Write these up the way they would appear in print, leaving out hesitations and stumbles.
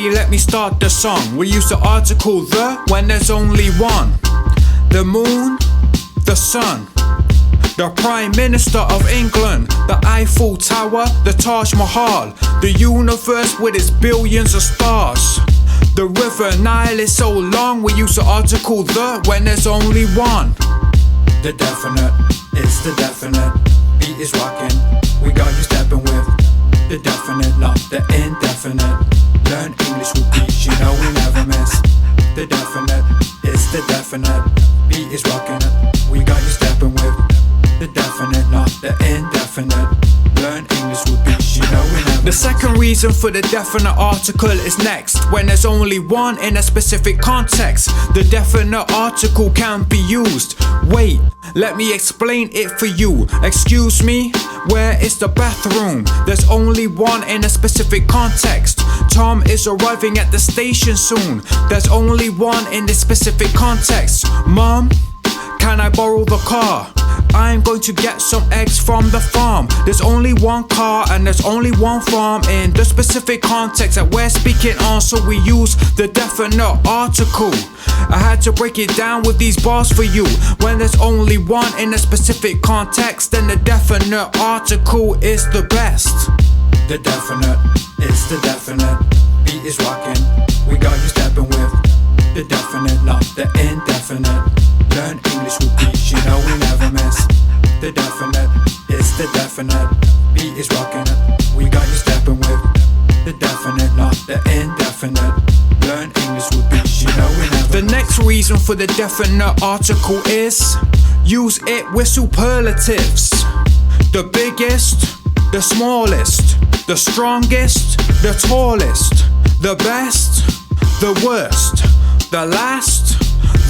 DJ, let me start the song. We use the article the when there's only one. The moon, the sun, the Prime Minister of England, the Eiffel Tower, the Taj Mahal, the universe with its billions of stars. The river Nile is so long, we use the article the when there's only one. The definite, it's the definite. Beat is rocking, we got you stepping with the definite, not the indefinite. Learn English with beats, you know we never miss. The definite, it's the definite. Beat is rocking, we got you stepping with the definite, not the indefinite. Learn English with beats, you know we never. The second reason for the definite article is next. When there's only one in a specific context, the definite article can be used. Wait, let me explain it for you. Excuse me, where is the bathroom? There's only one in a specific context. Tom is arriving at the station soon. There's only one in this specific context. Mom, can I borrow the car? I'm going to get some eggs from the farm. There's only one car and there's only one farm in the specific context that we're speaking on, so we use the definite article. I had to break it down with these bars for you. When there's only one in a specific context, then the definite article is the best. The definite, it's the definite. Beat is rocking, we got you stepping with the definite, not the indefinite. Learn English with beats, you know we never miss. The definite, it's the definite. Beat is rocking, we got you stepping with the definite, not the indefinite. Learn English with beats, you know we never The next reason for the definite article is use it with superlatives. The biggest, the smallest, the strongest, the tallest, the best, the worst, the last,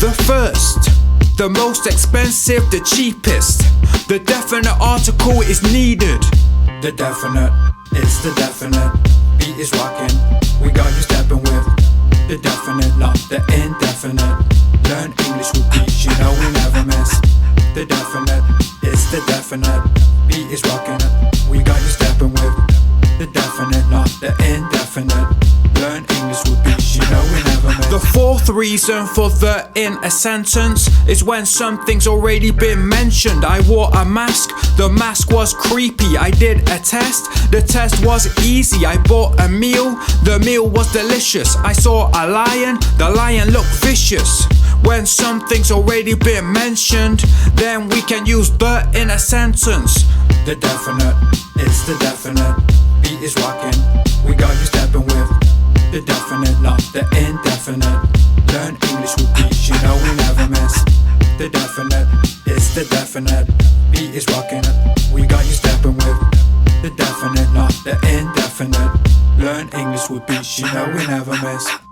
the first, the most expensive, the cheapest. The definite article is needed. The definite, it's the definite. Beat is rocking, we got you stepping with the definite, not the indefinite. Learn English with beats, you know we never miss. The definite, it's the definite. Beat is rocking, we got you stepping with the definite, not the indefinite. Learn English with beats, you know we never miss. The fourth reason for the in a sentence is when something's already been mentioned. I wore a mask, the mask was creepy. I did a test, the test was easy. I bought a meal, the meal was delicious. I saw a lion, the lion looked vicious. When something's already been mentioned, then we can use the in a sentence. The definite, it's the definite. Beat is rocking, we got you stepping with the definite, not the indefinite. Learn English with beats, you know we never miss. The definite, it's the definite. Beat is rocking, we got you stepping with the definite, not the indefinite. Learn English with beats, you know we never miss.